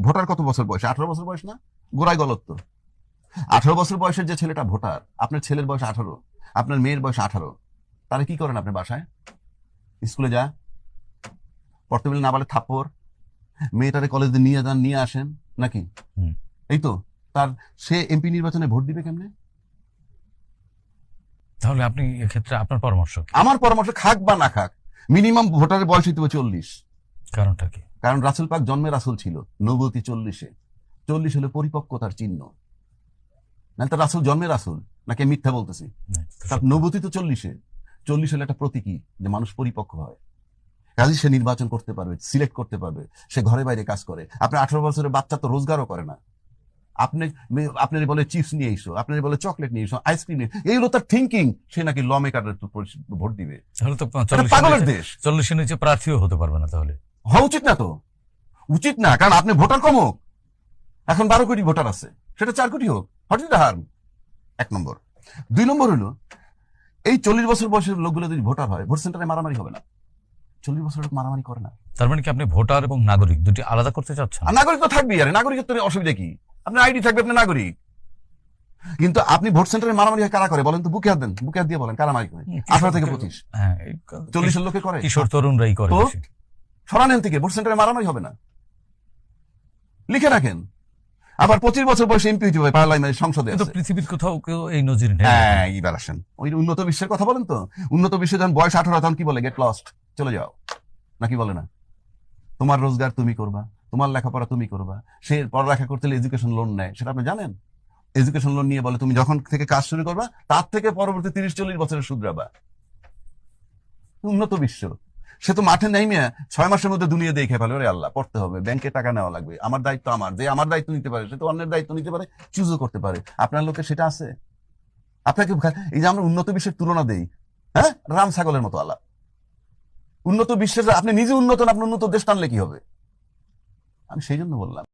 Voter কত বছর বয়স? 18 বছর বয়স না? গোড়ায় গলত তো। 18 বছর বয়সের যে ছেলেটা ভোটার, আপনার ছেলের বয়স 18, আপনার মেয়ের বয়স 18, তারা কি করেন আপনি বাসায়? স্কুলে যা, পড়তে বলে না বলে থাপ্পড়, মেয়েটারে কলেজে নিয়ে যান, নিয়ে আসেন নাকি? এই তো। তার সে এমপি নির্বাচনে ভোট দিবে কেমনে? তাহলে আপনি এক্ষেত্রে আপনার পরামর্শ কি? আমার পরামর্শ, খাক বা না খাক, মিনিমাম ভোটারের বয়স হইতে হবে 40। কারণটা কি? কারণ রাসূল পাক জন্মে রাসূল ছিল, নবুয়তি 40-এ। 40 হলে পরিপক্কতার চিহ্ন। না তো রাসূল জন্মে রাসূল, নাকি আমি মিথ্যা বলতেছি? তার নবুয়তি তো 40-এ। 40 হলে একটা প্রতীকী যে মানুষ পরিপক্ক হয়, কাজে সে নির্বাচন করতে পারবে, সিলেক্ট করতে পারবে, সে ঘরে বাইরে কাজ করে। আপনার 18 বছরের বাচ্চা তো রোজগারও করে না। আপনার বলে চিপস নিয়ে এসো, আপনার বলে চকলেট নিয়ে এসো, আইসক্রিম নিয়ে, এইগুলো তার থিঙ্কিং। সে নাকি ল মেকারের ভোট দিবে। তাহলে তো পাগলের দেশ। 40-এর নিচে প্রার্থীও হতে পারবে না। তাহলে হওয়া উচিত না তো, উচিত না। কারণ আপনি ভোটার কম হোক, এখন 12 কোটি ভোটার আছে, সেটা 4 কোটি হোক, হোয়াট ইজ দ্য হার্ম? 1 নম্বর। 2 নম্বর হলো, এই 40 বছর বয়সের লোকগুলো যদি ভোটার হয়, ভোট সেন্টারে মারামারি হবে না। 40 বছর লোক মারামারি করে না। তার মানে কি আপনি ভোটার এবং নাগরিক দুটি আলাদা করতে চাচ্ছেন? আর নাগরিক তো থাকবেই, আরে নাগরিকত্ব অসুবিধা কি? আপনার আইডি থাকবে, আপনি নাগরিক। কিন্তু আপনি ভোট সেন্টারে মারামারি কারা করে বলেন তো? বুকে হাত দেন, বুকে হাত দিয়ে বলেন কারা মারি করে? 18 থেকে 25। হ্যাঁ, 40 লোকে করে, কিশোর তরুণরাই করে। তো সরানেন থেকে ভোট সেন্টারে মারামারি হবে না, লিখে রাখেন। আবার 25 বছর বয়সে এমপি হইতে হবে, পার্লামেন্টের সংসদে আছে। পৃথিবীর কোথাও কেউ এই নজির নেই। হ্যাঁ, এইবার আসেন ওই উন্নত বিশ্বের কথা বলেন তো। উন্নত বিশ্বে যখন বয়স 18, তখন কি বলে? গেট লস্ট, চলে যাও, নাকি বলে না? তোমার রোজগার তুমি করবা, তোমার লেখাপড়া তুমি করবা। সে পড়ালেখা করতে হলে এডুকেশন লোন নেয়, সেটা আপনি জানেন? এডুকেশন লোন নিয়ে বলে তুমি যখন থেকে কাজ শুরু করবা, তার থেকে পরবর্তী 30-40 বছরের সুদ রাখবা। উন্নত বিশ্ব। সে তো মাঠে নেমে 6 মাসের মধ্যে দুনিয়া দেখে ফেলে, ওরে আল্লাহ, পড়তে হবে, ব্যাংকে টাকা নেওয়া লাগবে, আমার দায়িত্ব আমার, যে আমার দায়িত্ব নিতে পারে সে তো অন্যের দায়িত্ব নিতে পারে, চুজও করতে পারে। আপনার লোকে সেটা আছে? আপনাকে এই যে আমরা উন্নত বিশ্বের তুলনা দেই, হ্যাঁ, রাম ছাগলের মতো আলাপ। উন্নত বিশ্বের আপনি নিজে উন্নত না, আপনি উন্নত দেশ টানলে কি হবে? আমি সেই জন্য বললাম।